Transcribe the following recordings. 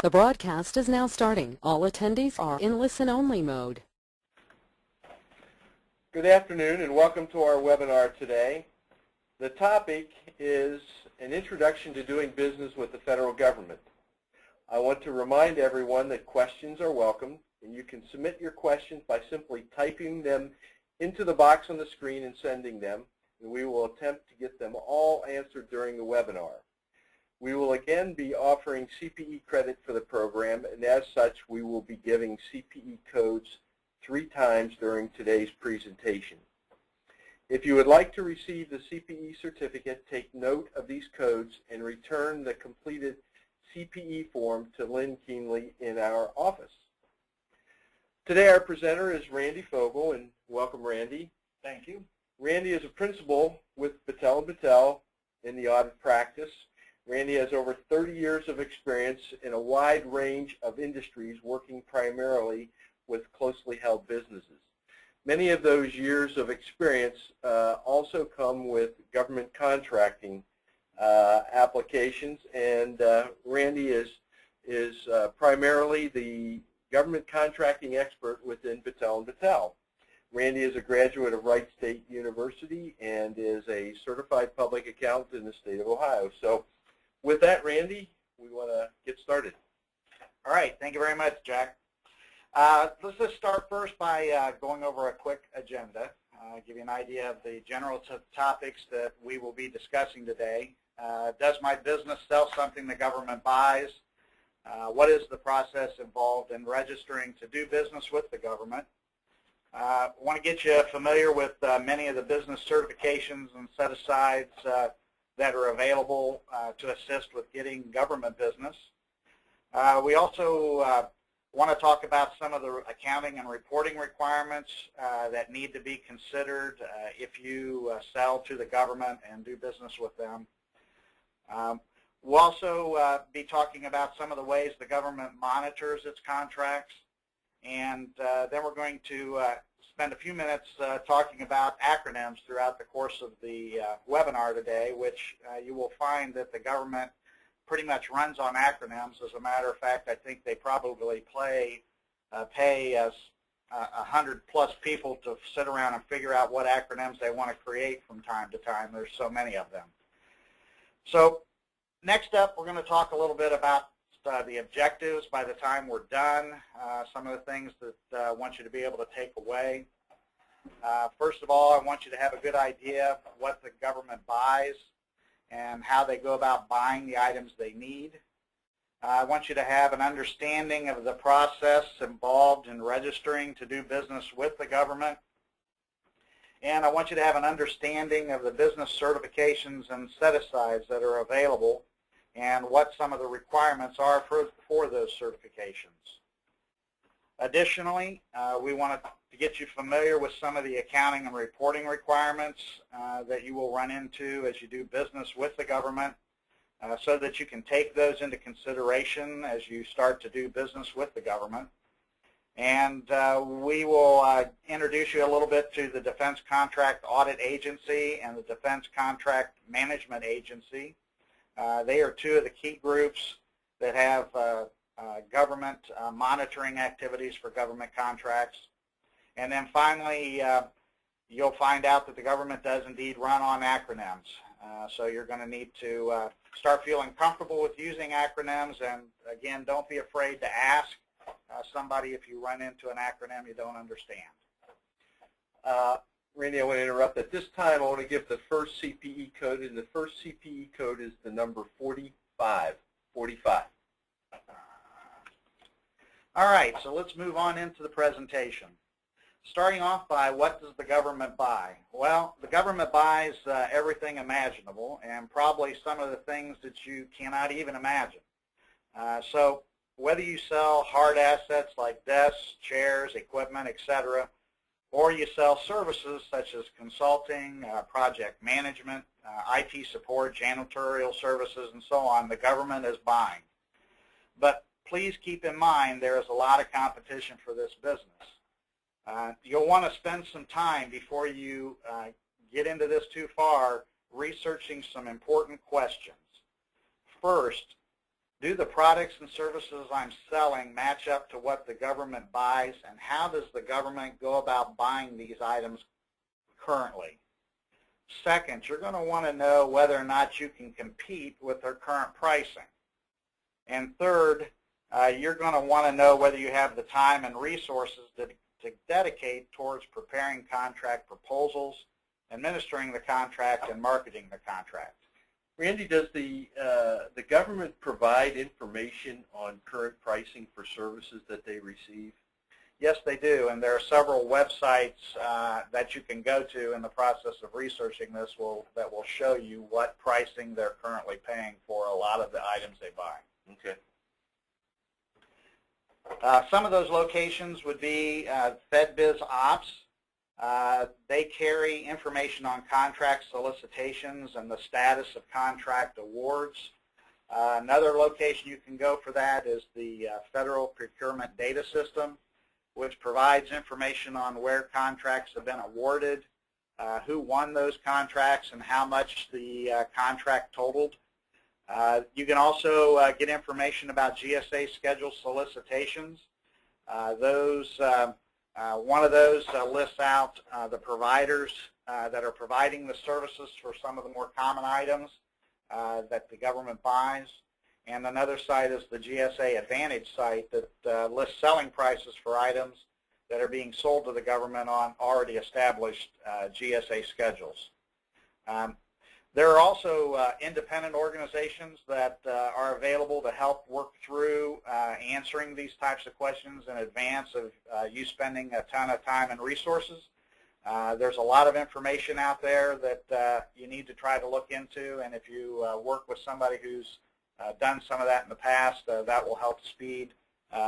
The broadcast is now starting. All attendees are in listen-only mode. Good afternoon and welcome to our webinar today. The topic is an introduction to doing business with the federal government. I want to remind everyone that questions are welcome, and you can submit your questions by simply typing them into the box on the screen and sending them, and we will attempt to get them all answered during the webinar. We will again be offering CPE credit for the program, and as such, we will be giving CPE codes 3 times during today's presentation. If you would like to receive the CPE certificate, take note of these codes and return the completed CPE form to Lynn Keenley in our office. Today our presenter is Randy Fogel, and welcome, Randy. Thank you. Randy is a principal with Battelle & Battelle in the audit practice. Randy has over 30 years of experience in a wide range of industries, working primarily with closely held businesses. Many of those years of experience also come with government contracting applications, and Randy is primarily the government contracting expert within Battelle & Battelle. Randy is a graduate of Wright State University and is a certified public accountant in the state of Ohio. So with that, Randy, we want to get started. All right. Thank you very much, Jack. Let's just start first by going over a quick agenda, give you an idea of the general topics that we will be discussing today. Does my business sell something the government buys? What is the process involved in registering to do business with the government? I want to get you familiar with many of the business certifications and set-asides that are available to assist with getting government business. We also want to talk about some of the accounting and reporting requirements that need to be considered if you sell to the government and do business with them. We'll also be talking about some of the ways the government monitors its contracts, and then we're going to spend a few minutes talking about acronyms throughout the course of the webinar today, which you will find that the government pretty much runs on acronyms. As a matter of fact, I think they probably pay 100+ people to sit around and figure out what acronyms they want to create from time to time. There's so many of them. So next up, we're going to talk a little bit about the objectives by the time we're done, some of the things that I want you to be able to take away. First of all, I want you to have a good idea of what the government buys and how they go about buying the items they need. I want you to have an understanding of the process involved in registering to do business with the government. And I want you to have an understanding of the business certifications and set-asides that are available and what some of the requirements are for those certifications. Additionally, we want to get you familiar with some of the accounting and reporting requirements that you will run into as you do business with the government so that you can take those into consideration as you start to do business with the government. And we will introduce you a little bit to the Defense Contract Audit Agency and the Defense Contract Management Agency. They are two of the key groups that have government monitoring activities for government contracts. And then finally, you'll find out that the government does indeed run on acronyms. So you're going to need to start feeling comfortable with using acronyms. And again, don't be afraid to ask somebody if you run into an acronym you don't understand. Randy, I want to interrupt. At this time, I want to give the first CPE code, and the first CPE code is the number 45. 45. All right, so let's move on into the presentation. Starting off by, what does the government buy? Well, the government buys everything imaginable, and probably some of the things that you cannot even imagine. So whether you sell hard assets like desks, chairs, equipment, etc., or you sell services such as consulting, project management, IT support, janitorial services, and so on, the government is buying. But please keep in mind there is a lot of competition for this business. You'll want to spend some time before you get into this too far researching some important questions. First, do the products and services I'm selling match up to what the government buys, and how does the government go about buying these items currently? Second, you're going to want to know whether or not you can compete with their current pricing. And third, you're going to want to know whether you have the time and resources to dedicate towards preparing contract proposals, administering the contract, and marketing the contract. Randy, does the government provide information on current pricing for services that they receive? Yes, they do, and there are several websites that you can go to in the process of researching this that will show you what pricing they're currently paying for a lot of the items they buy. Okay. Some of those locations would be FedBiz Ops. They carry information on contract solicitations and the status of contract awards. Another location you can go for that is the Federal Procurement Data System, which provides information on where contracts have been awarded, who won those contracts, and how much the contract totaled. You can also get information about GSA Schedule solicitations. One of those lists out the providers that are providing the services for some of the more common items that the government buys. And another site is the GSA Advantage site that lists selling prices for items that are being sold to the government on already established GSA schedules. There are also independent organizations that are available to help work through answering these types of questions in advance of you spending a ton of time and resources. There's a lot of information out there that you need to try to look into, and if you work with somebody who's done some of that in the past, that will help speed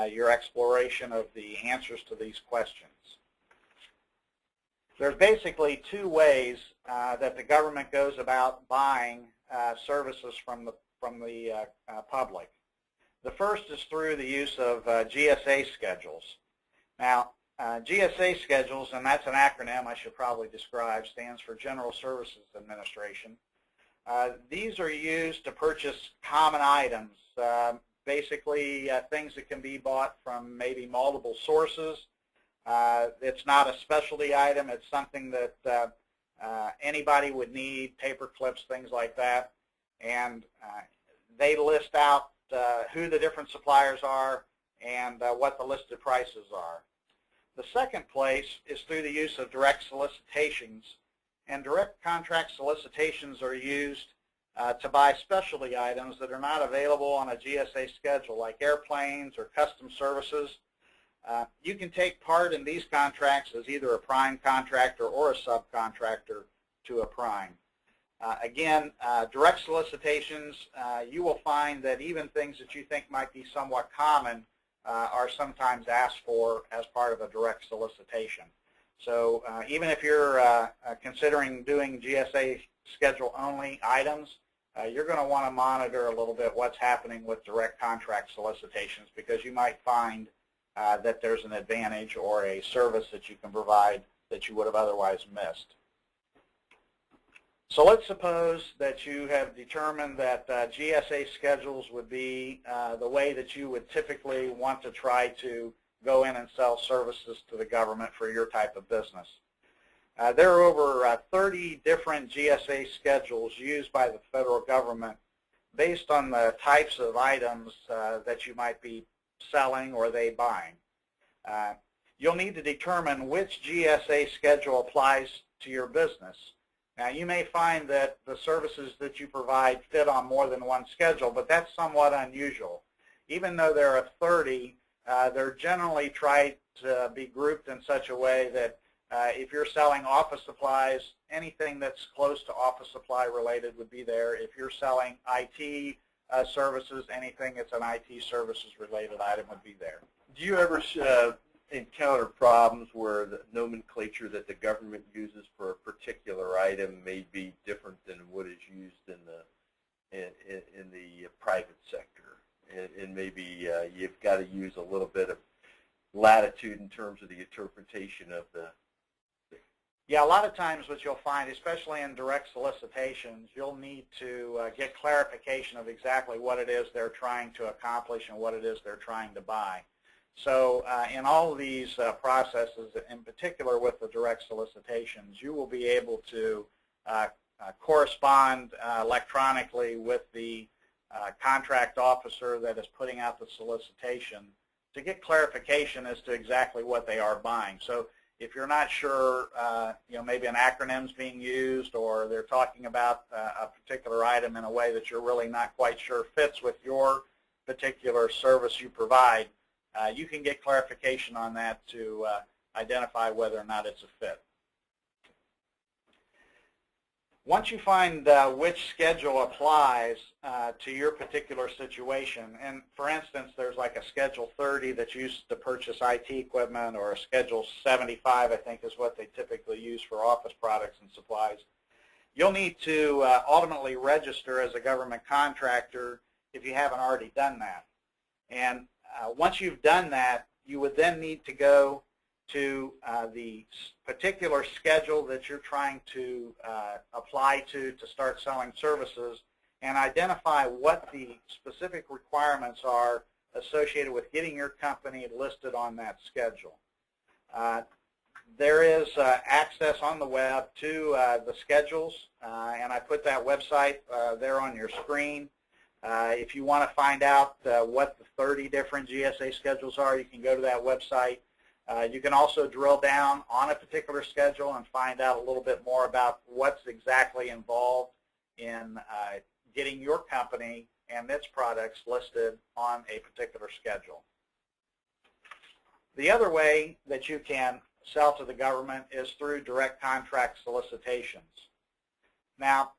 your exploration of the answers to these questions. There's basically two ways that the government goes about buying services from the public. The first is through the use of GSA schedules. Now, GSA schedules, and that's an acronym I should probably describe, stands for General Services Administration. These are used to purchase common items, basically things that can be bought from maybe multiple sources. It's not a specialty item. It's something that anybody would need, paper clips, things like that. And they list out who the different suppliers are and what the listed prices are. The second place is through the use of direct solicitations. And direct contract solicitations are used to buy specialty items that are not available on a GSA schedule, like airplanes or custom services. You can take part in these contracts as either a prime contractor or a subcontractor to a prime. Again, direct solicitations, you will find that even things that you think might be somewhat common are sometimes asked for as part of a direct solicitation. So even if you're considering doing GSA schedule-only items, you're going to want to monitor a little bit what's happening with direct contract solicitations, because you might find that there's an advantage or a service that you can provide that you would have otherwise missed. So let's suppose that you have determined that GSA schedules would be the way that you would typically want to try to go in and sell services to the government for your type of business. There are over 30 different GSA schedules used by the federal government based on the types of items that you might be selling or they buying. You'll need to determine which GSA schedule applies to your business. Now, you may find that the services that you provide fit on more than one schedule, but that's somewhat unusual. Even though there are 30, they're generally tried to be grouped in such a way that if you're selling office supplies, anything that's close to office supply related would be there. If you're selling IT services, anything that's an IT services related item would be there. Do you ever encounter problems where the nomenclature that the government uses for a particular item may be different than what is used in the private sector, and maybe you've got to use a little bit of latitude in terms of the interpretation of the Yeah, a lot of times what you'll find, especially in direct solicitations, you'll need to get clarification of exactly what it is they're trying to accomplish and what it is they're trying to buy. So in all of these processes, in particular with the direct solicitations, you will be able to correspond electronically with the contract officer that is putting out the solicitation to get clarification as to exactly what they are buying. So if you're not sure, maybe an acronym's being used, or they're talking about a particular item in a way that you're really not quite sure fits with your particular service you provide, you can get clarification on that to identify whether or not it's a fit. Once you find which schedule applies to your particular situation, and for instance, there's like a Schedule 30 that's used to purchase IT equipment, or a Schedule 75, I think, is what they typically use for office products and supplies. You'll need to ultimately register as a government contractor if you haven't already done that. And once you've done that, you would then need to go to the particular schedule that you're trying to apply to start selling services, and identify what the specific requirements are associated with getting your company listed on that schedule. There is access on the web to the schedules, and I put that website there on your screen. If you want to find out what the 30 different GSA schedules are, you can go to that website. You can also drill down on a particular schedule and find out a little bit more about what's exactly involved in getting your company and its products listed on a particular schedule. The other way that you can sell to the government is through direct contract solicitations. Now,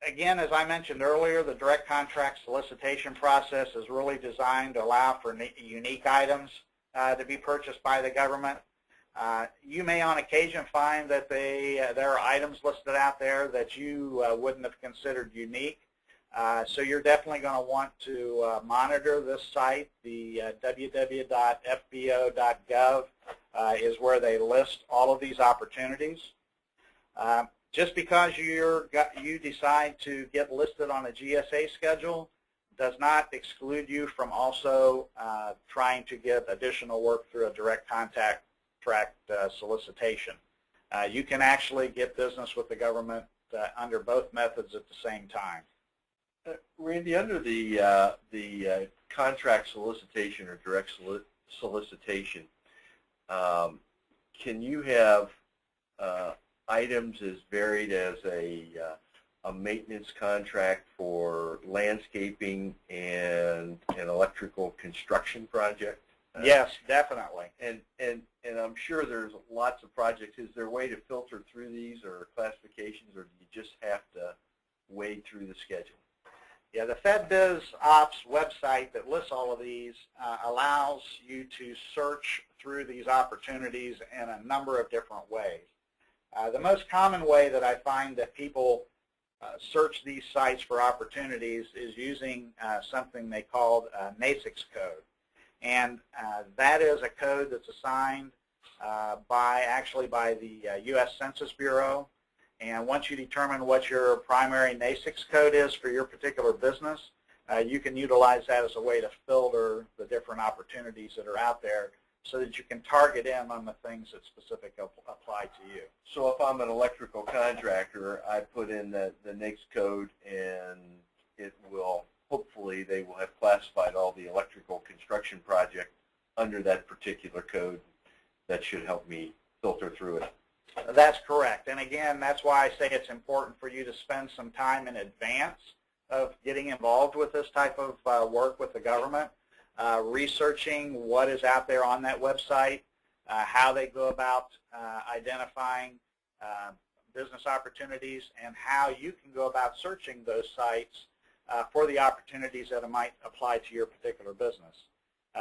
again, as I mentioned earlier, the direct contract solicitation process is really designed to allow for unique items to be purchased by the government. You may on occasion find that there are items listed out there that you wouldn't have considered unique. So you're definitely going to want to monitor this site. The www.fbo.gov is where they list all of these opportunities. Just because you decide to get listed on a GSA schedule does not exclude you from also trying to get additional work through a direct contract solicitation. You can actually get business with the government under both methods at the same time. Randy, under the contract solicitation or direct solicitation, can you have items as varied as a maintenance contract for landscaping and an electrical construction project? Yes, definitely. And I'm sure there's lots of projects. Is there a way to filter through these or classifications, or do you just have to wade through the schedule? Yeah, the FedBizOps website that lists all of these allows you to search through these opportunities in a number of different ways. The most common way that I find that people search these sites for opportunities is using something they call NAICS code. And that is a code that's assigned by the U.S. Census Bureau. And once you determine what your primary NAICS code is for your particular business, you can utilize that as a way to filter the different opportunities that are out there so that you can target in on the things that specifically apply to you. So if I'm an electrical contractor, I put in the NAICS code, and it will, hopefully they will have classified all the electrical construction project under that particular code. That should help me filter through it. That's correct. And again, that's why I say it's important for you to spend some time in advance of getting involved with this type of work with the government, researching what is out there on that website, how they go about identifying business opportunities, and how you can go about searching those sites for the opportunities that might apply to your particular business.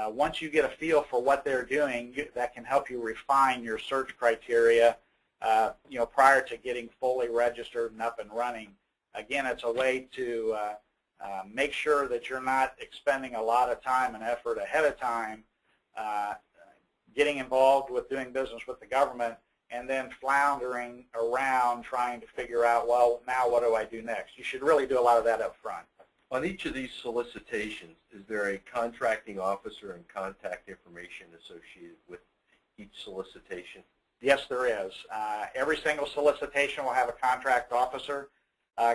Once you get a feel for what they're doing, that can help you refine your search criteria prior to getting fully registered and up and running. Again, it's a way to make sure that you're not expending a lot of time and effort ahead of time getting involved with doing business with the government, and then floundering around trying to figure out, well, now what do I do next? You should really do a lot of that up front. On each of these solicitations, is there a contracting officer and contact information associated with each solicitation? Yes, there is. Every single solicitation will have a contract officer.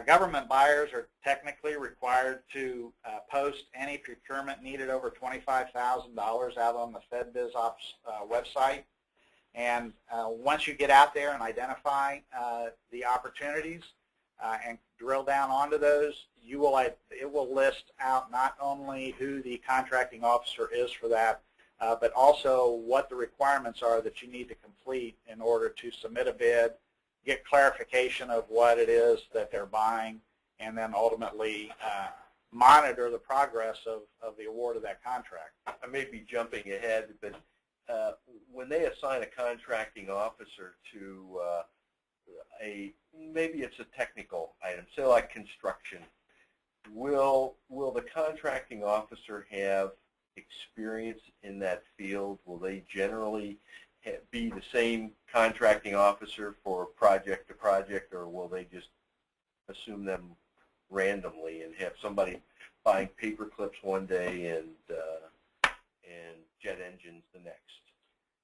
Government buyers are technically required to post any procurement needed over $25,000 out on the FedBizOps website. And once you get out there and identify the opportunities and drill down onto those, it will list out not only who the contracting officer is for that, but also what the requirements are that you need to complete in order to submit a bid, get clarification of what it is that they're buying, and then ultimately monitor the progress of the award of that contract. I may be jumping ahead, but when they assign a contracting officer to maybe it's a technical item, say like construction, will the contracting officer have experience in that field? Will they generally be the same contracting officer for project to project, or will they just assume them randomly and have somebody buying paper clips one day and jet engines the next?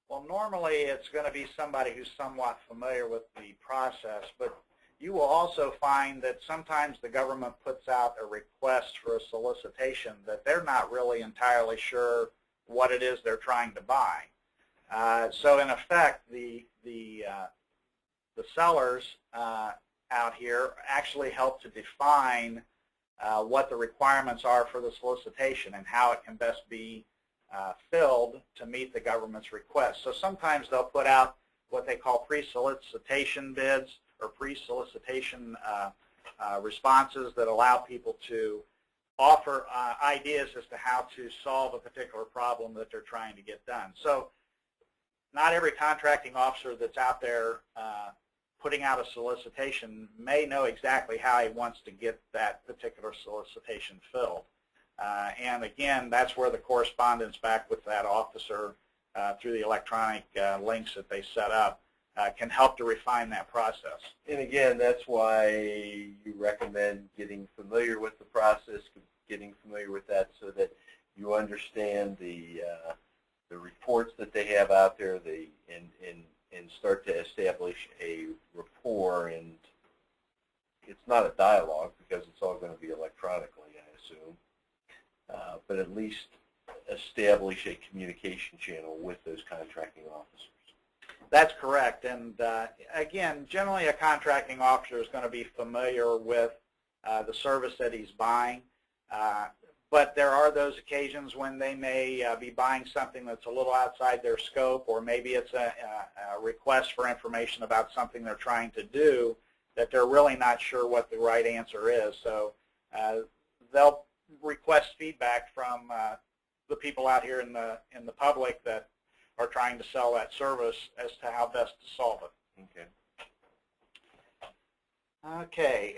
Well, normally it's going to be somebody who's somewhat familiar with the process, but you will also find that sometimes the government puts out a request for a solicitation that they're not really entirely sure what it is they're trying to buy. So in effect, the sellers out here actually help to define what the requirements are for the solicitation and how it can best be filled to meet the government's request. So sometimes they'll put out what they call pre-solicitation bids or pre-solicitation responses that allow people to offer ideas as to how to solve a particular problem that they're trying to get done. So not every contracting officer that's out there putting out a solicitation may know exactly how he wants to get that particular solicitation filled. And again, that's where the correspondence back with that officer through the electronic links that they set up can help to refine that process. And again, that's why you recommend getting familiar with the process, getting familiar with that so that you understand the reports that they have out there, and start to establish a rapport. And it's not a dialogue because it's all going to be electronically, I assume, but at least establish a communication channel with those contracting officers. That's correct. And again, generally a contracting officer is going to be familiar with the service that he's buying. But there are those occasions when they may be buying something that's a little outside their scope, or maybe it's a request for information about something they're trying to do that they're really not sure what the right answer is. So they'll request feedback from the people out here in the public that are trying to sell that service as to how best to solve it. Okay. Okay.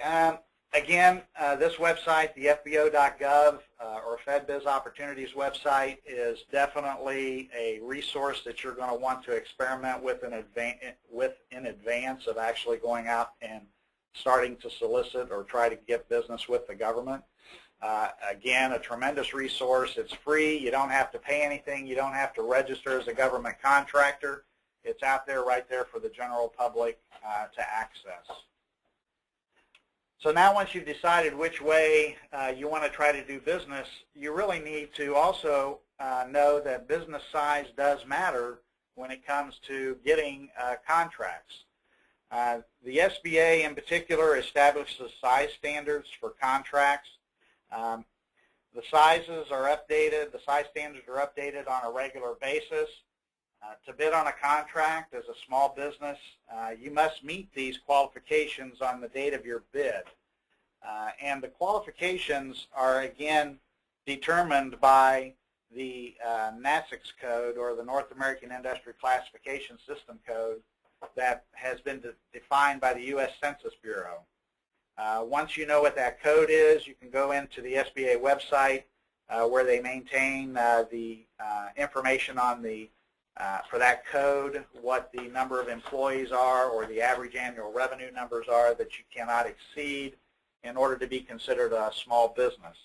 Again, this website, the FBO.gov or FedBiz Opportunities website, is definitely a resource that you're going to want to experiment with in advance of actually going out and starting to solicit or try to get business with the government. Again, a tremendous resource. It's free. You don't have to pay anything. You don't have to register as a government contractor. It's out there right there for the general public to access. So now once you've decided which way you want to try to do business, you really need to also know that business size does matter when it comes to getting contracts. The SBA in particular establishes size standards for contracts. The sizes are updated, the size standards are updated on a regular basis. To bid on a contract as a small business, you must meet these qualifications on the date of your bid. And the qualifications are, again, determined by the NAICS code, or the North American Industry Classification System code, that has been defined by the U.S. Census Bureau. Once you know what that code is, you can go into the SBA website where they maintain the information on the for that code, what the number of employees are or the average annual revenue numbers are that you cannot exceed in order to be considered a small business.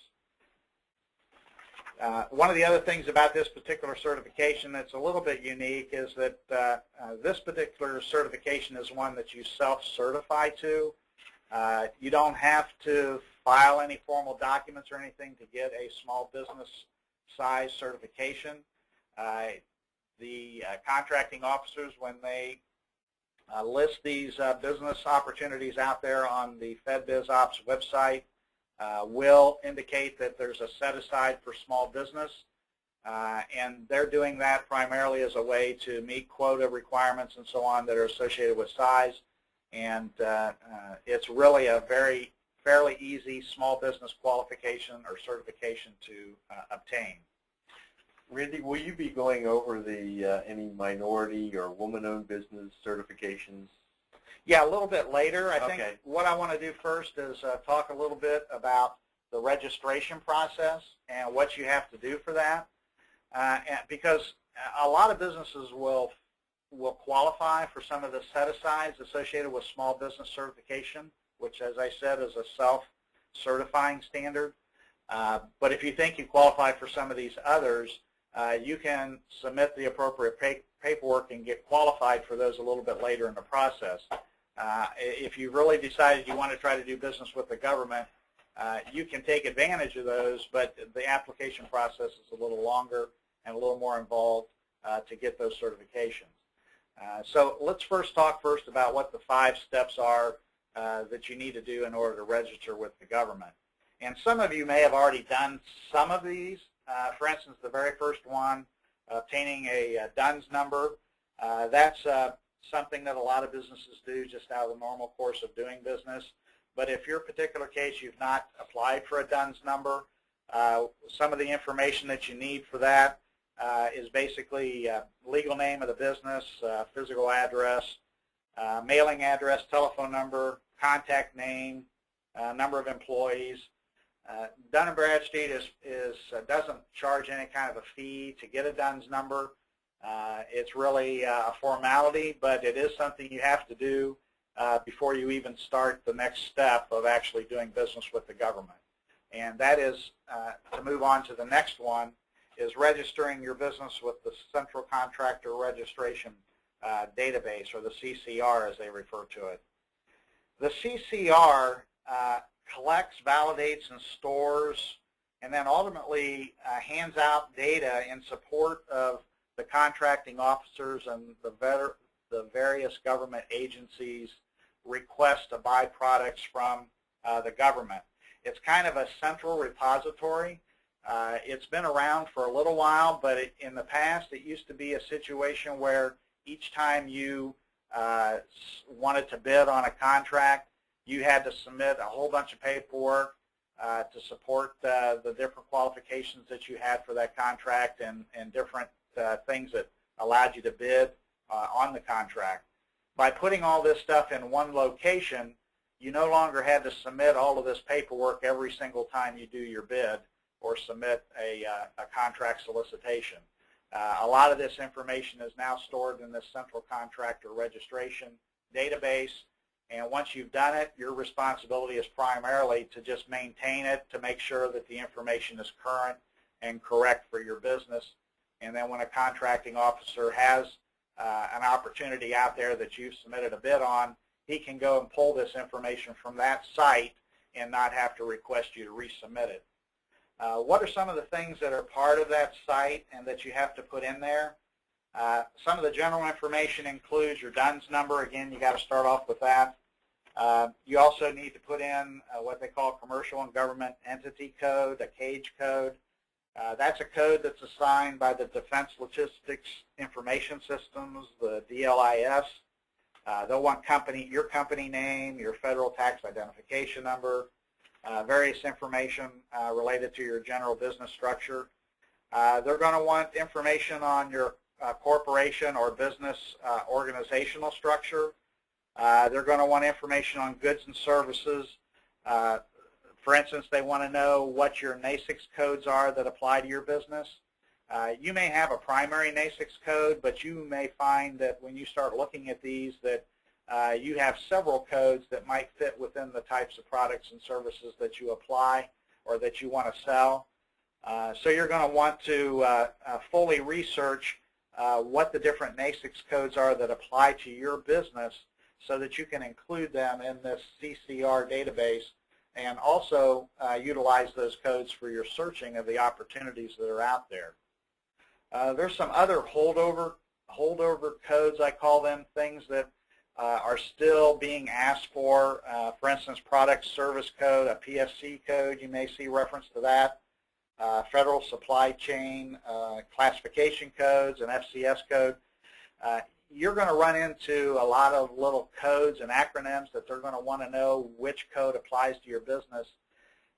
One of the other things about this particular certification that's a little bit unique is that this particular certification is one that you self-certify to. You don't have to file any formal documents or anything to get a small business size certification. The contracting officers, when they list these business opportunities out there on the FedBizOps website, will indicate that there's a set aside for small business, and they're doing that primarily as a way to meet quota requirements and so on that are associated with size, and it's really a fairly easy small business qualification or certification to obtain. Randy, will you be going over the any minority or woman-owned business certifications? Yeah, a little bit later. I think Okay. what I want to do first is talk a little bit about the registration process and what you have to do for that, because a lot of businesses will qualify for some of the set-asides associated with small business certification, which, as I said, is a self-certifying standard. But if you think you qualify for some of these others, you can submit the appropriate paperwork and get qualified for those a little bit later in the process. If you really decided you want to try to do business with the government, you can take advantage of those, but the application process is a little longer and a little more involved to get those certifications. So let's talk about what the 5 steps are that you need to do in order to register with the government. And some of you may have already done some of these. For instance, the very first one, obtaining a DUNS number. That's something that a lot of businesses do just out of the normal course of doing business. But if your particular case you've not applied for a DUNS number, some of the information that you need for that is basically legal name of the business, physical address, mailing address, telephone number, contact name, number of employees. Dun & Bradstreet doesn't charge any kind of a fee to get a DUNS number. It's really a formality, but it is something you have to do before you even start the next step of actually doing business with the government. And that is, to move on to the next one, is registering your business with the Central Contractor Registration Database, or the CCR as they refer to it. The CCR collects, validates, and stores, and then ultimately hands out data in support of the contracting officers and the various government agencies' request to buy products from the government. It's kind of a central repository. It's been around for a little while, but in the past it used to be a situation where each time you wanted to bid on a contract, you had to submit a whole bunch of paperwork to support the different qualifications that you had for that contract and different things that allowed you to bid on the contract. By putting all this stuff in one location, you no longer had to submit all of this paperwork every single time you do your bid or submit a contract solicitation. A lot of this information is now stored in this Central Contractor Registration Database. And once you've done it, your responsibility is primarily to just maintain it, to make sure that the information is current and correct for your business. And then when a contracting officer has an opportunity out there that you've submitted a bid on, he can go and pull this information from that site and not have to request you to resubmit it. What are some of the things that are part of that site and that you have to put in there? Some of the general information includes your DUNS number. Again, you got to start off with that. You also need to put in what they call Commercial and Government Entity Code, a CAGE code. That's a code that's assigned by the Defense Logistics Information Systems, the DLIS. They'll want your company name, your federal tax identification number, various information related to your general business structure. They're going to want information on your corporation or business organizational structure. They're going to want information on goods and services. For instance, they want to know what your NAICS codes are that apply to your business. You may have a primary NAICS code, but you may find that when you start looking at these that you have several codes that might fit within the types of products and services that you apply or that you want to sell. So you're going to want to fully research what the different NAICS codes are that apply to your business so that you can include them in this CCR database and also utilize those codes for your searching of the opportunities that are out there. There's some other holdover codes, I call them, things that are still being asked for. For instance, product service code, a PSC code, you may see reference to that. Federal supply chain classification codes, an FCS code. You're going to run into a lot of little codes and acronyms that they're going to want to know which code applies to your business.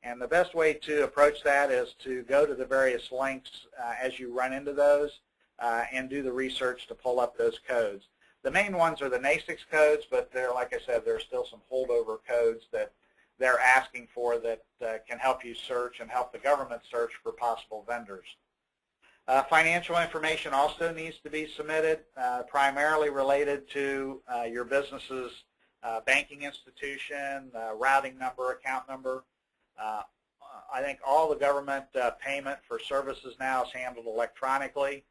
And the best way to approach that is to go to the various links as you run into those and do the research to pull up those codes. The main ones are the NAICS codes, but there, like I said, there are still some holdover codes that they're asking for that can help you search and help the government search for possible vendors. Financial information also needs to be submitted, primarily related to your business's banking institution, routing number, account number. I think all the government payment for services now is handled electronically.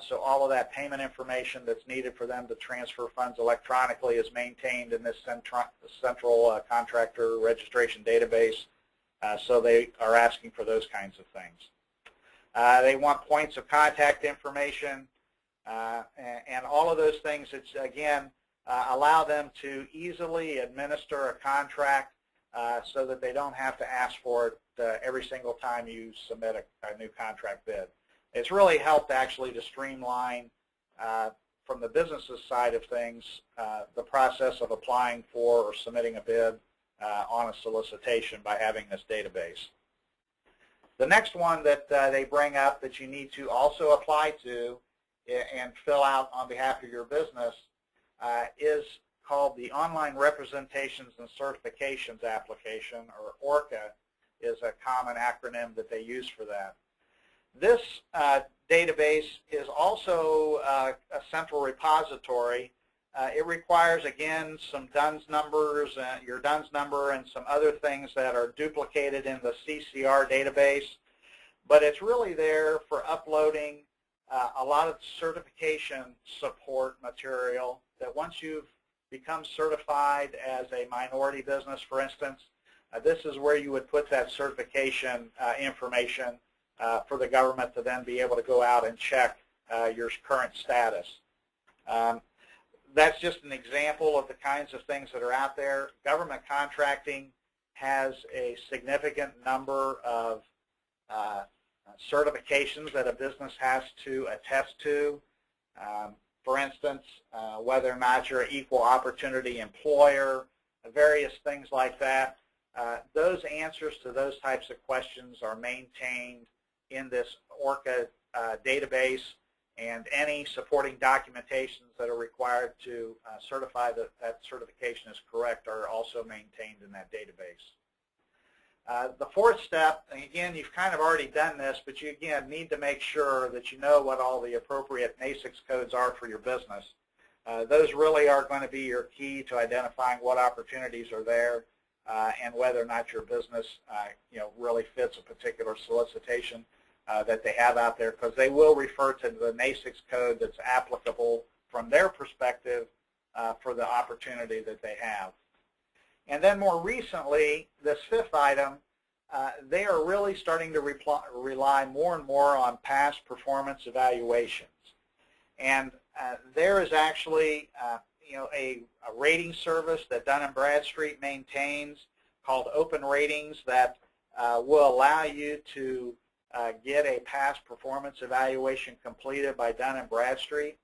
So all of that payment information that's needed for them to transfer funds electronically is maintained in this central contractor registration database. So they are asking for those kinds of things. They want points of contact information and all of those things that, again, allow them to easily administer a contract so that they don't have to ask for it every single time you submit a new contract bid. It's really helped actually to streamline, from the business's side of things, the process of applying for or submitting a bid on a solicitation by having this database. The next one that they bring up that you need to also apply to and fill out on behalf of your business is called the Online Representations and Certifications Application, or ORCA is a common acronym that they use for that. This database is also a central repository. It requires, again, some DUNS numbers, your DUNS number, and some other things that are duplicated in the CCR database. But it's really there for uploading a lot of certification support material that once you've become certified as a minority business, for instance, this is where you would put that certification information for the government to then be able to go out and check your current status. That's just an example of the kinds of things that are out there. Government contracting has a significant number of certifications that a business has to attest to. For instance, whether or not you're an equal opportunity employer, various things like that. Those answers to those types of questions are maintained in this ORCA database, and any supporting documentations that are required to certify that that certification is correct are also maintained in that database. The fourth step, and again, you've kind of already done this, but you again need to make sure that you know what all the appropriate NAICS codes are for your business. Those really are going to be your key to identifying what opportunities are there and whether or not your business really fits a particular solicitation that they have out there, because they will refer to the NAICS code that's applicable from their perspective for the opportunity that they have. And then more recently, this fifth item, they are really starting to rely more and more on past performance evaluations. And there is actually a rating service that Dun & Bradstreet maintains called Open Ratings that will allow you to get a past performance evaluation completed by Dun & Bradstreet.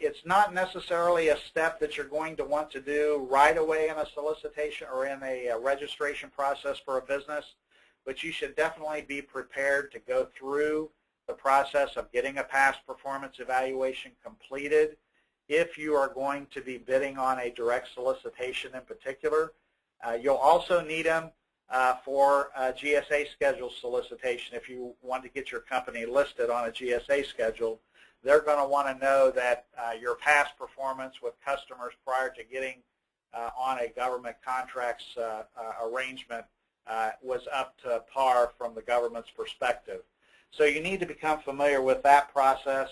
It's not necessarily a step that you're going to want to do right away in a solicitation or in a registration process for a business, but you should definitely be prepared to go through the process of getting a past performance evaluation completed if you are going to be bidding on a direct solicitation in particular. You'll also need them for a GSA schedule solicitation. If you want to get your company listed on a GSA schedule, they're going to want to know that your past performance with customers prior to getting on a government contracts arrangement was up to par from the government's perspective. So you need to become familiar with that process,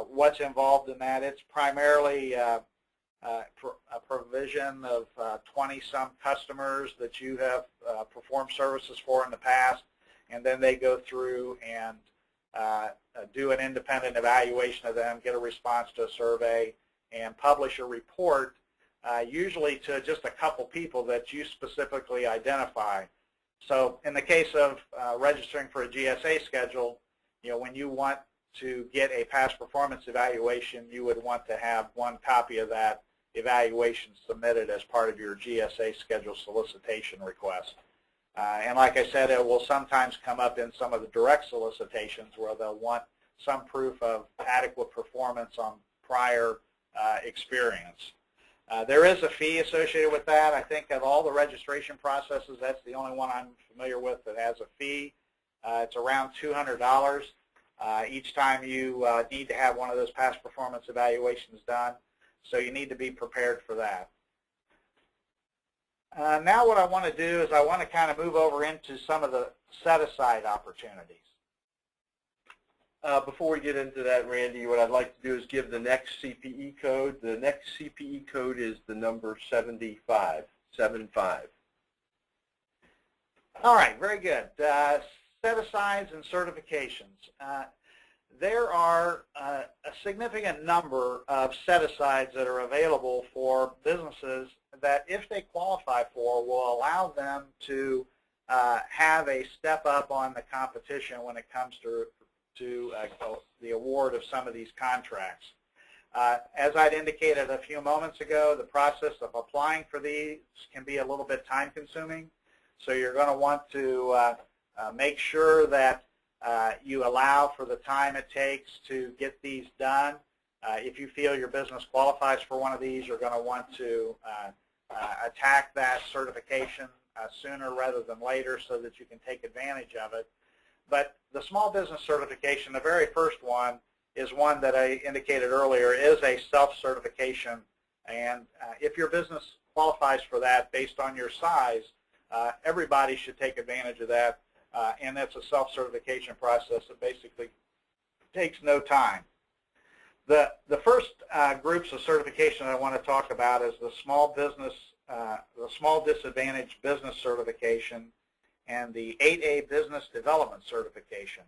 what's involved in that. It's primarily a provision of 20-some customers that you have performed services for in the past, and then they go through and do an independent evaluation of them, get a response to a survey, and publish a report, usually to just a couple people that you specifically identify. So in the case of registering for a GSA schedule, when you want to get a past performance evaluation, you would want to have one copy of that evaluation submitted as part of your GSA schedule solicitation request. And like I said, it will sometimes come up in some of the direct solicitations where they'll want some proof of adequate performance on prior experience. There is a fee associated with that. I think of all the registration processes, that's the only one I'm familiar with that has a fee. It's around $200 each time you need to have one of those past performance evaluations done. So you need to be prepared for that. Now what I want to do is I want to kind of move over into some of the set-aside opportunities. Before we get into that, Randy, what I'd like to do is give the next CPE code. The next CPE code is the number 75. All right, very good. Set-asides and certifications. There are a significant number of set-asides that are available for businesses that, if they qualify for, will allow them to have a step up on the competition when it comes to the award of some of these contracts. As I'd indicated a few moments ago, the process of applying for these can be a little bit time-consuming, so you're going to want to make sure that you allow for the time it takes to get these done. If you feel your business qualifies for one of these, you're going to want to attack that certification sooner rather than later so that you can take advantage of it. But the small business certification, the very first one, is one that I indicated earlier, is a self-certification. And if your business qualifies for that based on your size, everybody should take advantage of that. And that's a self-certification process that basically takes no time. The first groups of certification I want to talk about is the small disadvantaged business certification and the 8A business development certification.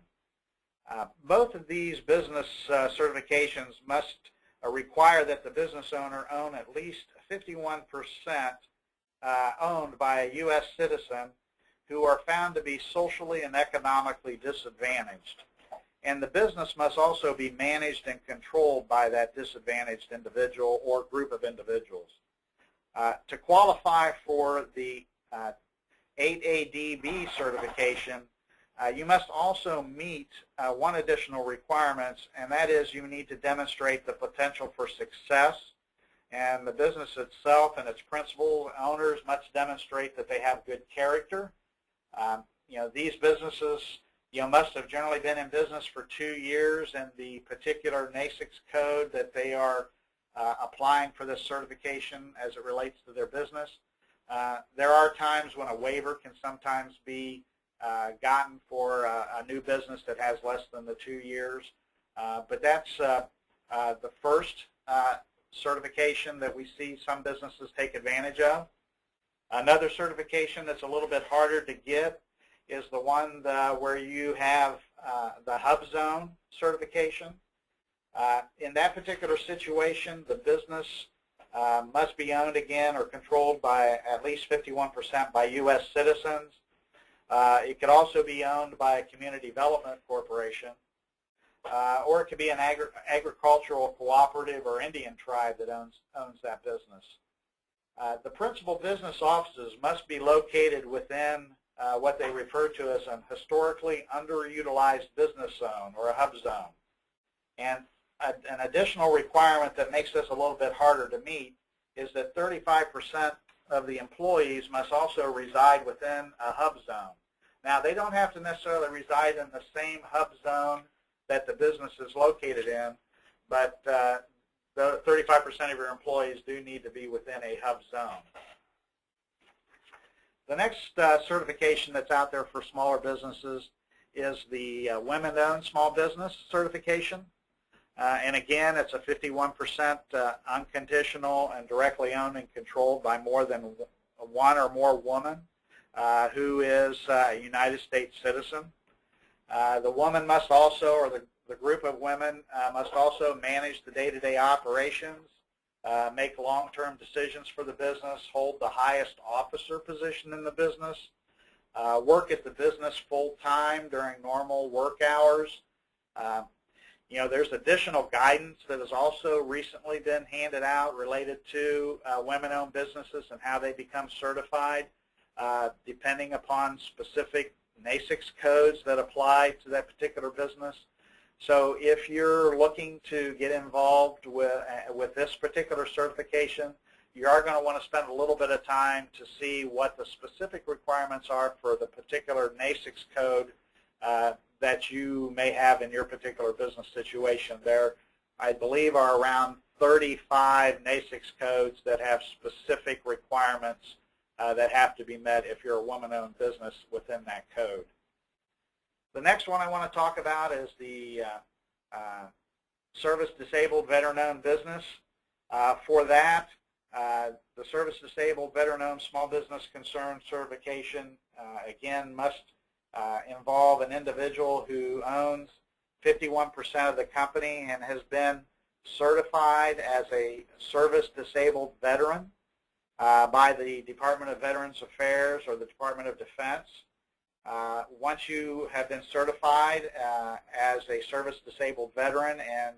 Both of these business certifications must require that the business owner own at least 51% owned by a U.S. citizen who are found to be socially and economically disadvantaged. And the business must also be managed and controlled by that disadvantaged individual or group of individuals. To qualify for the 8ADB certification, you must also meet one additional requirement, and that is you need to demonstrate the potential for success, and the business itself and its principal owners must demonstrate that they have good character. These businesses must have generally been in business for 2 years in the particular NAICS code that they are applying for this certification as it relates to their business. There are times when a waiver can sometimes be gotten for a new business that has less than the 2 years. But that's the first certification that we see some businesses take advantage of. Another certification that's a little bit harder to get is the one where you have the hub zone certification. In that particular situation, the business must be owned again or controlled by at least 51% by U.S. citizens. It could also be owned by a community development corporation, or it could be an agricultural cooperative or Indian tribe that owns that business. The principal business offices must be located within what they refer to as an historically underutilized business zone or a hub zone. And an additional requirement that makes this a little bit harder to meet is that 35% of the employees must also reside within a hub zone. Now, they don't have to necessarily reside in the same hub zone that the business is located in, but the 35% of your employees do need to be within a hub zone. The next certification that's out there for smaller businesses is the Women-Owned Small Business Certification. And again, it's a 51% unconditional and directly owned and controlled by more than one or more woman who is a United States citizen. The woman must also, or the group of women must also manage the day-to-day operations, make long-term decisions for the business, hold the highest officer position in the business, work at the business full-time during normal work hours. There's additional guidance that has also recently been handed out related to women-owned businesses and how they become certified, depending upon specific NAICS codes that apply to that particular business. So if you're looking to get involved with this particular certification, you are going to want to spend a little bit of time to see what the specific requirements are for the particular NAICS code that you may have in your particular business situation. There, I believe, are around 35 NAICS codes that have specific requirements that have to be met if you're a woman-owned business within that code. The next one I want to talk about is the Service Disabled Veteran-Owned Business. For that, the Service Disabled Veteran-Owned Small Business Concern certification, again, must involve an individual who owns 51% of the company and has been certified as a service-disabled veteran by the Department of Veterans Affairs or the Department of Defense. Once you have been certified as a service-disabled veteran and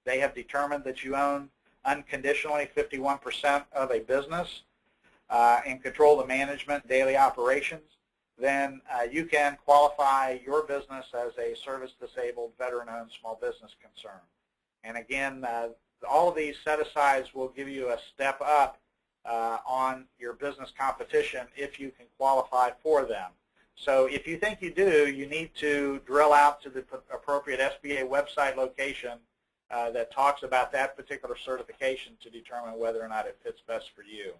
they have determined that you own unconditionally 51% of a business and control the management, daily operations, then you can qualify your business as a service-disabled veteran-owned small business concern. And again, all of these set-asides will give you a step up on your business competition if you can qualify for them. So if you think you do, you need to drill out to the appropriate SBA website location that talks about that particular certification to determine whether or not it fits best for you.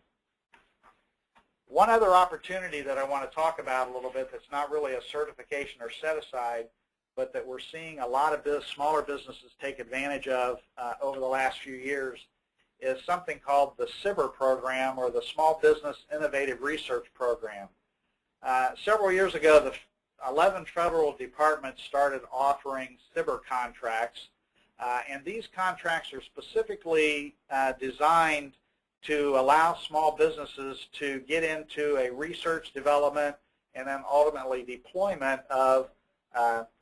One other opportunity that I want to talk about a little bit that's not really a certification or set-aside, but that we're seeing a lot of smaller businesses take advantage of over the last few years is something called the Sivir Program, or the Small Business Innovative Research Program. Several years ago, the 11 federal departments started offering Sivir contracts, and these contracts are specifically designed to allow small businesses to get into a research development and then ultimately deployment of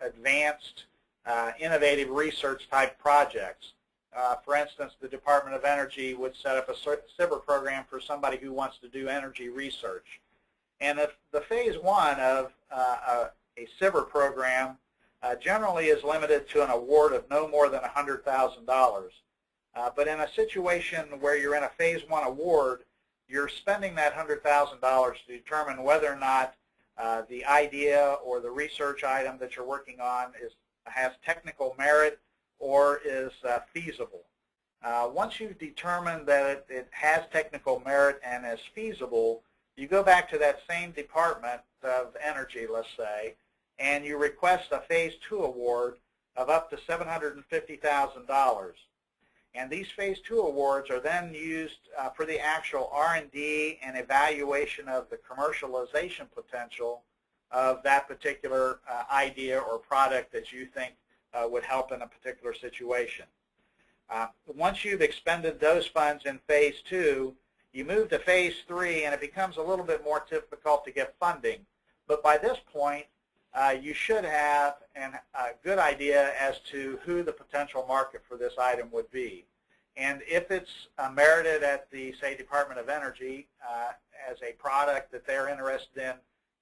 advanced innovative research type projects. For instance, the Department of Energy would set up a Sivir program for somebody who wants to do energy research. And the phase one of a Sivir program generally is limited to an award of no more than $100,000. But in a situation where you're in a phase one award, you're spending that $100,000 to determine whether or not the idea or the research item that you're working on has technical merit or is feasible. Once you've determined that it has technical merit and is feasible, you go back to that same Department of Energy, let's say, and you request a phase two award of up to $750,000. And these phase two awards are then used for the actual R&D and evaluation of the commercialization potential of that particular idea or product that you think would help in a particular situation. Once you've expended those funds in phase two, you move to phase three, and it becomes a little bit more difficult to get funding. But by this point, you should have a good idea as to who the potential market for this item would be. And if it's merited at the, say, Department of Energy as a product that they're interested in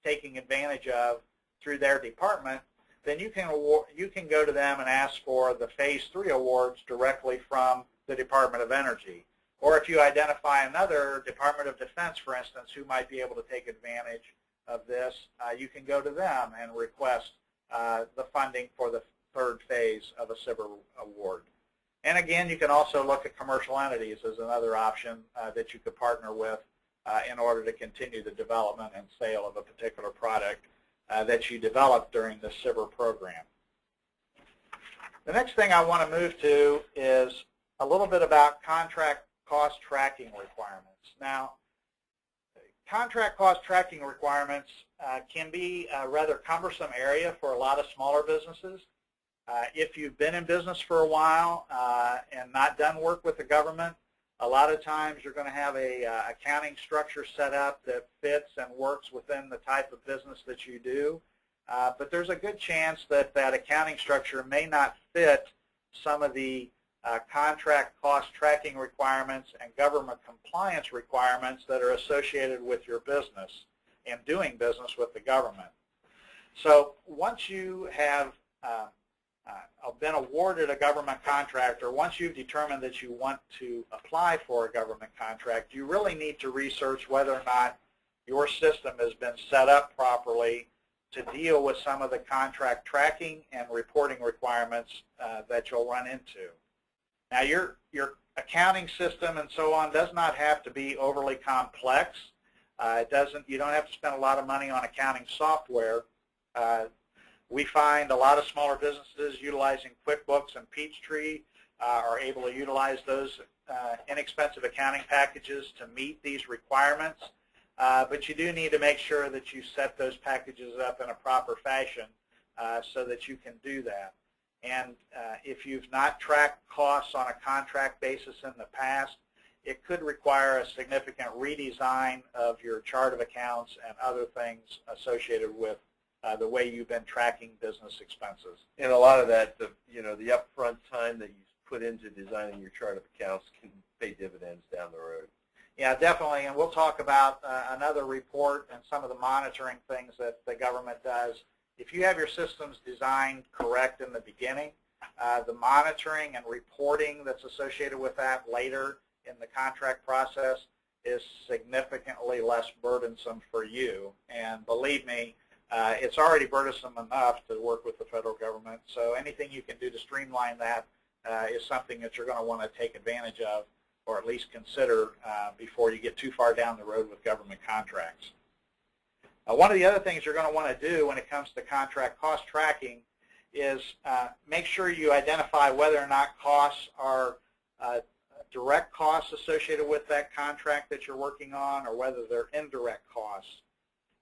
taking advantage of through their department, then you can go to them and ask for the phase three awards directly from the Department of Energy. Or if you identify another Department of Defense, for instance, who might be able to take advantage of this, you can go to them and request the funding for the third phase of a Sivir award. And again, you can also look at commercial entities as another option that you could partner with in order to continue the development and sale of a particular product that you developed during the Sivir program. The next thing I want to move to is a little bit about contract cost tracking requirements. Now, contract cost tracking requirements can be a rather cumbersome area for a lot of smaller businesses. If you've been in business for a while and not done work with the government, a lot of times you're going to have a accounting structure set up that fits and works within the type of business that you do. But there's a good chance that that accounting structure may not fit some of the contract cost tracking requirements and government compliance requirements that are associated with your business and doing business with the government. So once you have been awarded a government contract, or once you've determined that you want to apply for a government contract, you really need to research whether or not your system has been set up properly to deal with some of the contract tracking and reporting requirements that you'll run into. Now, your accounting system and so on does not have to be overly complex. You don't have to spend a lot of money on accounting software. We find a lot of smaller businesses utilizing QuickBooks and Peachtree are able to utilize those inexpensive accounting packages to meet these requirements. But you do need to make sure that you set those packages up in a proper fashion so that you can do that. And if you've not tracked costs on a contract basis in the past, it could require a significant redesign of your chart of accounts and other things associated with the way you've been tracking business expenses. And a lot of that, the upfront time that you put into designing your chart of accounts can pay dividends down the road. Yeah, definitely, and we'll talk about another report and some of the monitoring things that the government does. If you have your systems designed correct in the beginning, the monitoring and reporting that's associated with that later in the contract process is significantly less burdensome for you. And believe me, it's already burdensome enough to work with the federal government, so anything you can do to streamline that is something that you're going to want to take advantage of, or at least consider before you get too far down the road with government contracts. One of the other things you're going to want to do when it comes to contract cost tracking is make sure you identify whether or not costs are direct costs associated with that contract that you're working on, or whether they're indirect costs.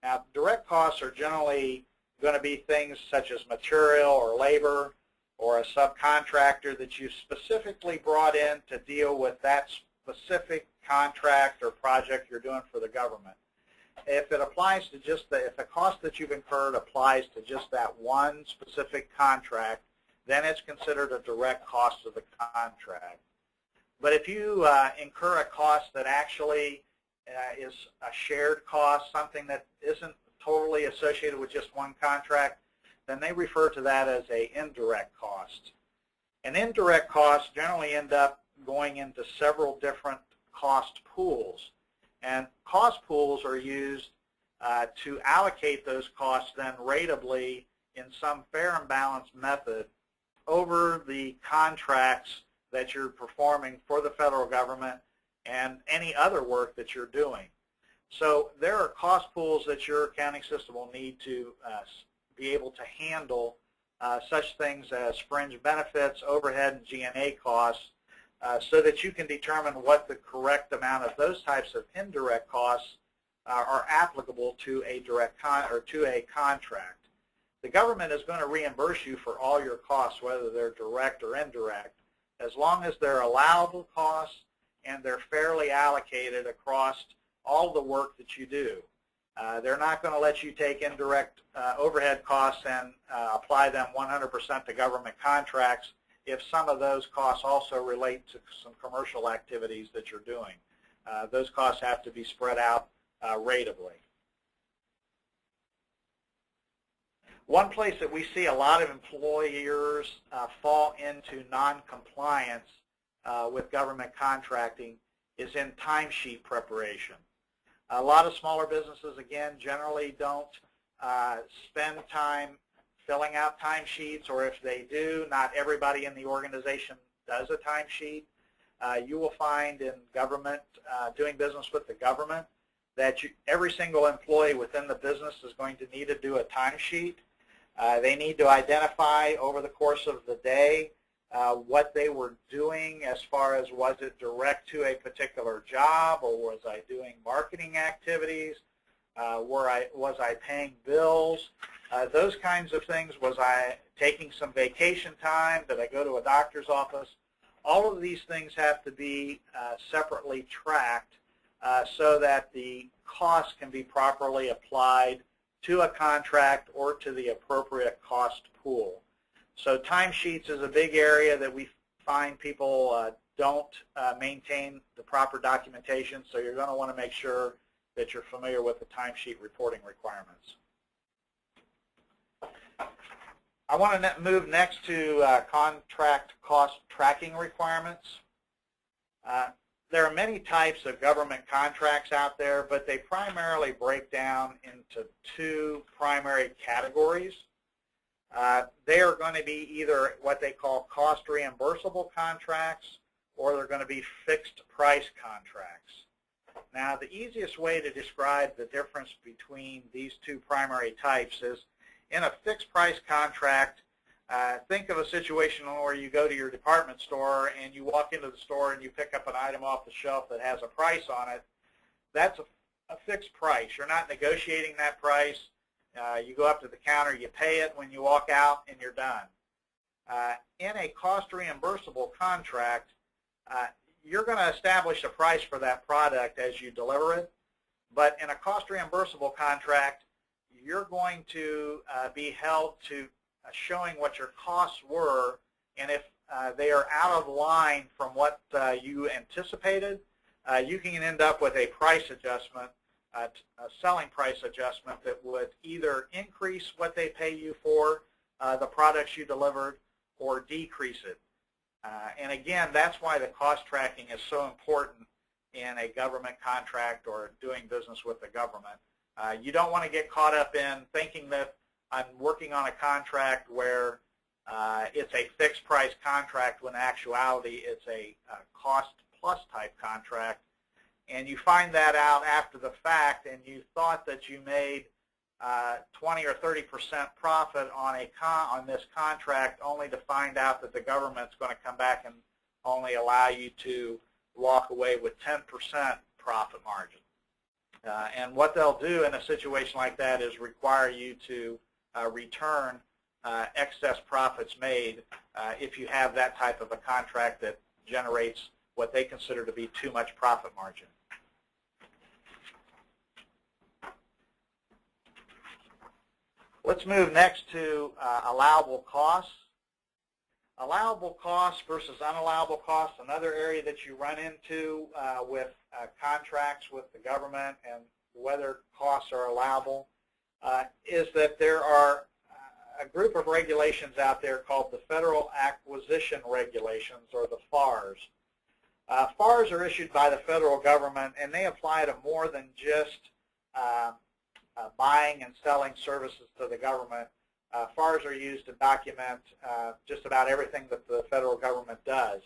Now, direct costs are generally going to be things such as material or labor, or a subcontractor that you specifically brought in to deal with that specific contract or project you're doing for the government. If it applies to just if the cost that you've incurred applies to just that one specific contract, then it's considered a direct cost of the contract. But if you incur a cost that actually is a shared cost, something that isn't totally associated with just one contract, then they refer to that as an indirect cost. And indirect costs generally end up going into several different cost pools. And cost pools are used to allocate those costs then ratably in some fair and balanced method over the contracts that you're performing for the federal government and any other work that you're doing. So there are cost pools that your accounting system will need to be able to handle such things as fringe benefits, overhead, and G&A costs, so that you can determine what the correct amount of those types of indirect costs are applicable to a contract. The government is going to reimburse you for all your costs, whether they're direct or indirect, as long as they're allowable costs and they're fairly allocated across all the work that you do. They're not going to let you take indirect overhead costs and apply them 100% to government contracts if some of those costs also relate to some commercial activities that you're doing. Those costs have to be spread out ratably. One place that we see a lot of employers fall into non-compliance with government contracting is in timesheet preparation. A lot of smaller businesses, again, generally don't spend time filling out timesheets, or if they do, not everybody in the organization does a timesheet. You will find in government, doing business with the government, that every single employee within the business is going to need to do a timesheet. They need to identify over the course of the day what they were doing as far as was it direct to a particular job, or was I doing marketing activities, was I paying bills, those kinds of things. Was I taking some vacation time? Did I go to a doctor's office? All of these things have to be separately tracked so that the cost can be properly applied to a contract or to the appropriate cost pool. So timesheets is a big area that we find people don't maintain the proper documentation, so you're going to want to make sure that you're familiar with the timesheet reporting requirements. I want to move next to contract cost tracking requirements. There are many types of government contracts out there, but they primarily break down into two primary categories. They are going to be either what they call cost reimbursable contracts, or they're going to be fixed price contracts. Now, the easiest way to describe the difference between these two primary types is in a fixed price contract, think of a situation where you go to your department store and you walk into the store and you pick up an item off the shelf that has a price on it. That's a fixed price. You're not negotiating that price. You go up to the counter, you pay it when you walk out, and you're done. In a cost reimbursable contract, you're going to establish a price for that product as you deliver it, but in a cost reimbursable contract, you're going to be held to showing what your costs were, and if they are out of line from what you anticipated, you can end up with a price adjustment, a selling price adjustment that would either increase what they pay you for the products you delivered or decrease it. And again, that's why the cost tracking is so important in a government contract or doing business with the government. You don't want to get caught up in thinking that I'm working on a contract where it's a fixed price contract when in actuality it's a cost plus type contract. And you find that out after the fact, and you thought that you made 20 or 30% profit on this contract, only to find out that the government's going to come back and only allow you to walk away with 10% profit margin. And what they'll do in a situation like that is require you to return excess profits made if you have that type of a contract that generates what they consider to be too much profit margin. Let's move next to allowable costs. Allowable costs versus unallowable costs, another area that you run into with contracts with the government and whether costs are allowable, is that there are a group of regulations out there called the Federal Acquisition Regulations, or the FARs. FARs are issued by the federal government, and they apply to more than just buying and selling services to the government. FARs are used to document just about everything that the federal government does.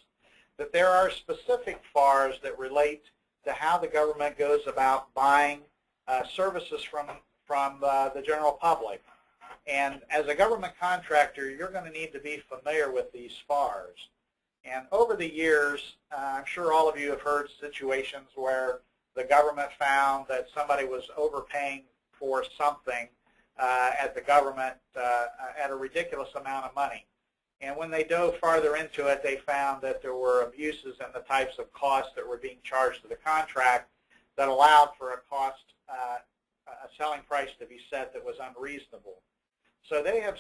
But there are specific FARs that relate to how the government goes about buying services from the general public. And as a government contractor, you're going to need to be familiar with these FARs. And over the years, I'm sure all of you have heard situations where the government found that somebody was overpaying for something at the government at a ridiculous amount of money. And when they dove farther into it, they found that there were abuses in the types of costs that were being charged to the contract that allowed for a selling price to be set that was unreasonable. So they have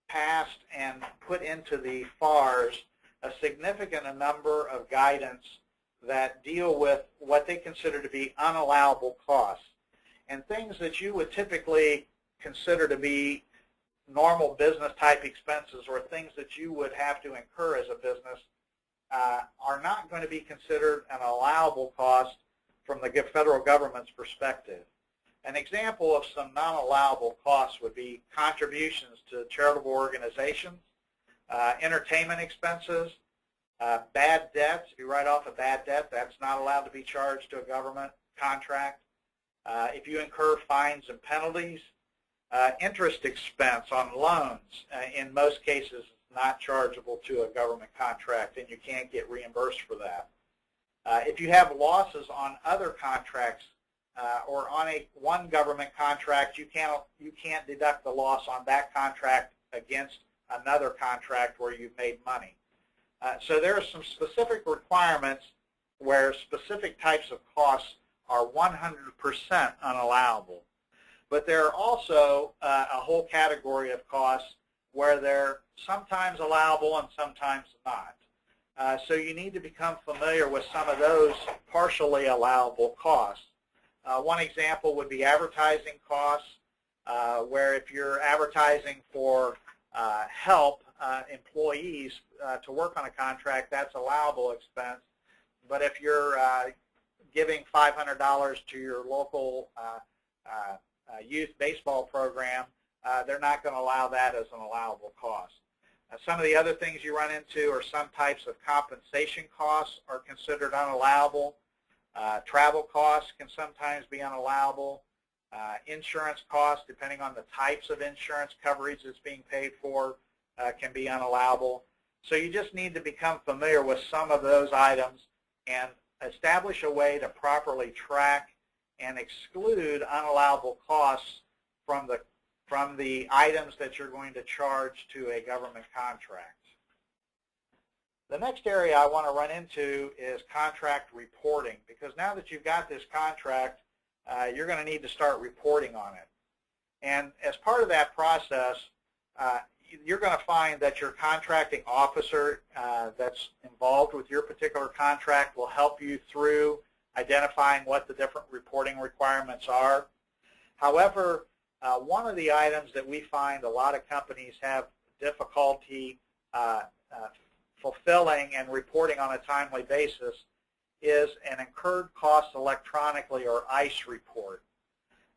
passed and put into the FARs a significant number of guidance that deal with what they consider to be unallowable costs. And things that you would typically consider to be normal business type expenses, or things that you would have to incur as a business, are not going to be considered an allowable cost from the federal government's perspective. An example of some non-allowable costs would be contributions to charitable organizations, entertainment expenses, bad debts. If you write off a bad debt, that's not allowed to be charged to a government contract. If you incur fines and penalties, interest expense on loans, in most cases, is not chargeable to a government contract, and you can't get reimbursed for that. If you have losses on other contracts or on one government contract, you can't deduct the loss on that contract against another contract where you've made money. So there are some specific requirements where specific types of costs are 100% unallowable. But there are also a whole category of costs where they're sometimes allowable and sometimes not. So you need to become familiar with some of those partially allowable costs. One example would be advertising costs, where if you're advertising for help employees to work on a contract, that's allowable expense. But if you're giving $500 to your local youth baseball program, they're not going to allow that as an allowable cost. Some of the other things you run into are some types of compensation costs are considered unallowable. Travel costs can sometimes be unallowable. Insurance costs, depending on the types of insurance coverage that's being paid for, can be unallowable. So you just need to become familiar with some of those items and establish a way to properly track and exclude unallowable costs from the items that you're going to charge to a government contract. The next area I want to run into is contract reporting, because now that you've got this contract, you're going to need to start reporting on it. And as part of that process, you're going to find that your contracting officer that's involved with your particular contract will help you through identifying what the different reporting requirements are. However, one of the items that we find a lot of companies have difficulty fulfilling and reporting on a timely basis is an incurred cost electronically, or ICE report.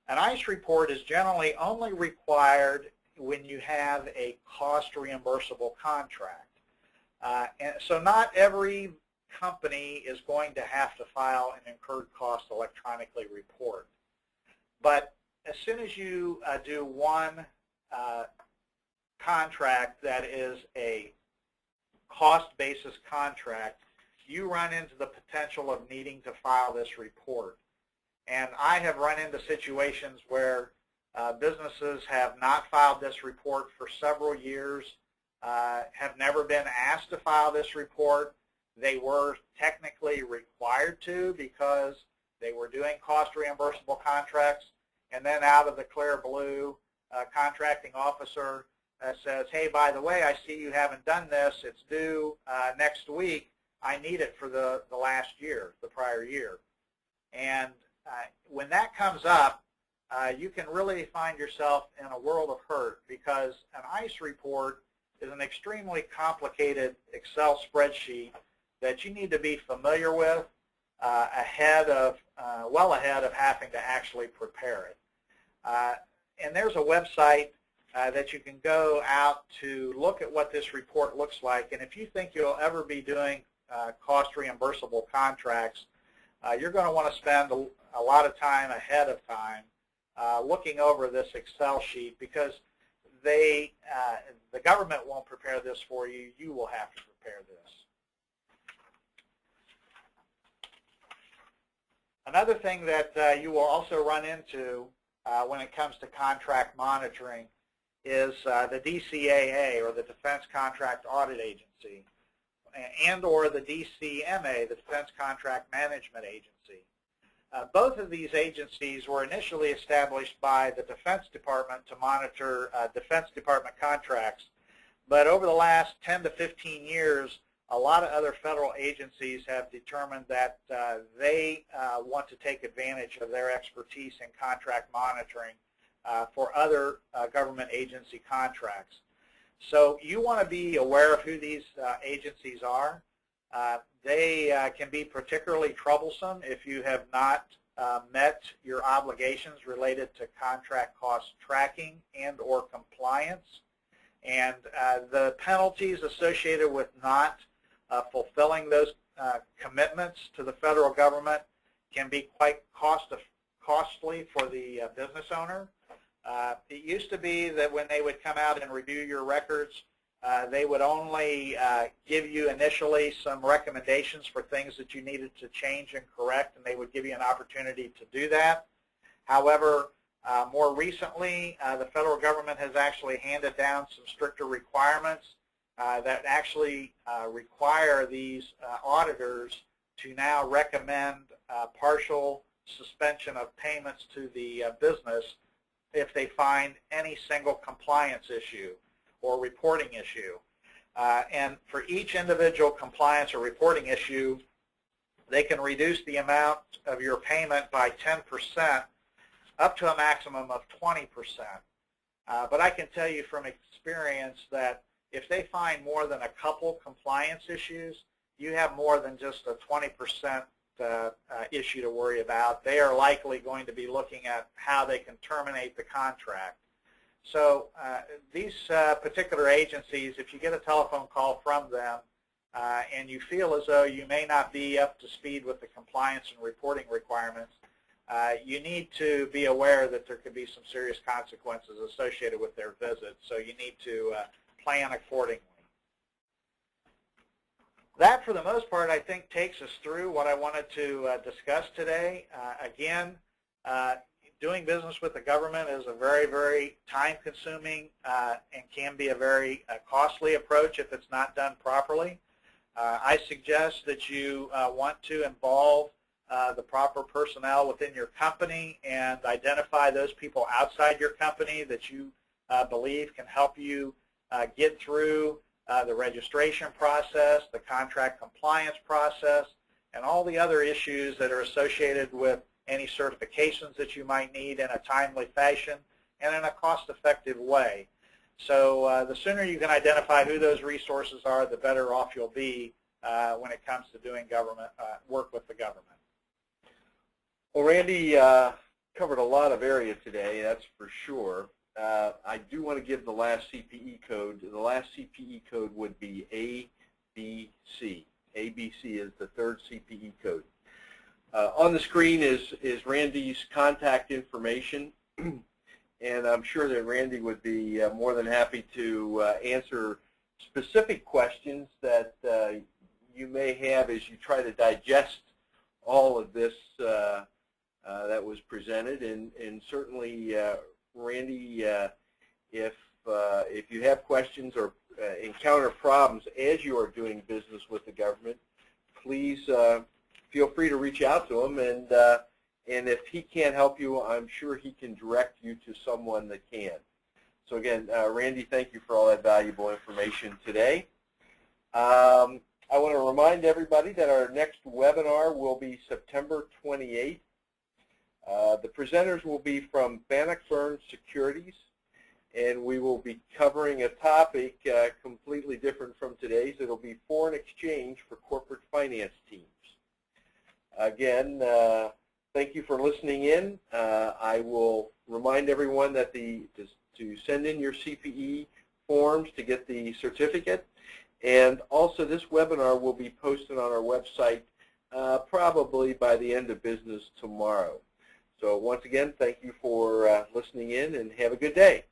An ICE report is generally only required when you have a cost reimbursable contract. And so not every company is going to have to file an incurred cost electronically report. But as soon as you do one contract that is a cost basis contract, you run into the potential of needing to file this report. And I have run into situations where businesses have not filed this report for several years, have never been asked to file this report. They were technically required to because they were doing cost reimbursable contracts, and then out of the clear blue, a contracting officer says, hey, by the way, I see you haven't done this. It's due next week. I need it for the last year, the prior year. And when that comes up, you can really find yourself in a world of hurt, because an ICE report is an extremely complicated Excel spreadsheet that you need to be familiar with well ahead of having to actually prepare it. And there's a website that you can go out to look at what this report looks like. And if you think you'll ever be doing cost reimbursable contracts, you're going to want to spend a lot of time ahead of time looking over this Excel sheet, because the government won't prepare this for you. You will have to prepare this. Another thing that you will also run into when it comes to contract monitoring is the DCAA, or the Defense Contract Audit Agency, and or the DCMA, the Defense Contract Management Agency. Both of these agencies were initially established by the Defense Department to monitor Defense Department contracts, but over the last 10 to 15 years, a lot of other federal agencies have determined that they want to take advantage of their expertise in contract monitoring for other government agency contracts. So you want to be aware of who these agencies are. They can be particularly troublesome if you have not met your obligations related to contract cost tracking and or compliance. And the penalties associated with not fulfilling those commitments to the federal government can be quite costly for the business owner. It used to be that when they would come out and review your records, they would only give you initially some recommendations for things that you needed to change and correct, and they would give you an opportunity to do that. However, more recently, the federal government has actually handed down some stricter requirements that actually require these auditors to now recommend partial suspension of payments to the business if they find any single compliance issue or reporting issue. And for each individual compliance or reporting issue, they can reduce the amount of your payment by 10% up to a maximum of 20%. But I can tell you from experience that if they find more than a couple compliance issues, you have more than just a 20% issue to worry about. They are likely going to be looking at how they can terminate the contract. So these particular agencies, if you get a telephone call from them and you feel as though you may not be up to speed with the compliance and reporting requirements, you need to be aware that there could be some serious consequences associated with their visit. So you need to plan accordingly. That, for the most part, I think takes us through what I wanted to discuss today. Again, doing business with the government is a very, very time-consuming and can be a very costly approach if it's not done properly. I suggest that you want to involve the proper personnel within your company and identify those people outside your company that you believe can help you get through the registration process, the contract compliance process, and all the other issues that are associated with any certifications that you might need in a timely fashion and in a cost-effective way. So the sooner you can identify who those resources are, the better off you'll be when it comes to doing government work with the government. Well, Randy covered a lot of area today, that's for sure. I do want to give the last CPE code. The last CPE code would be ABC. ABC is the third CPE code. On the screen is Randy's contact information, and I'm sure that Randy would be more than happy to answer specific questions that you may have as you try to digest all of this that was presented, and certainly Randy, if you have questions or encounter problems as you are doing business with the government, please feel free to reach out to him, and if he can't help you, I'm sure he can direct you to someone that can. So again, Randy, thank you for all that valuable information today. I want to remind everybody that our next webinar will be September 28th. The presenters will be from Bannockburn Securities, and we will be covering a topic completely different from today's. It will be foreign exchange for corporate finance teams. Again, thank you for listening in. I will remind everyone that to send in your CPE forms to get the certificate, and also this webinar will be posted on our website probably by the end of business tomorrow. So once again, thank you for listening in, and have a good day.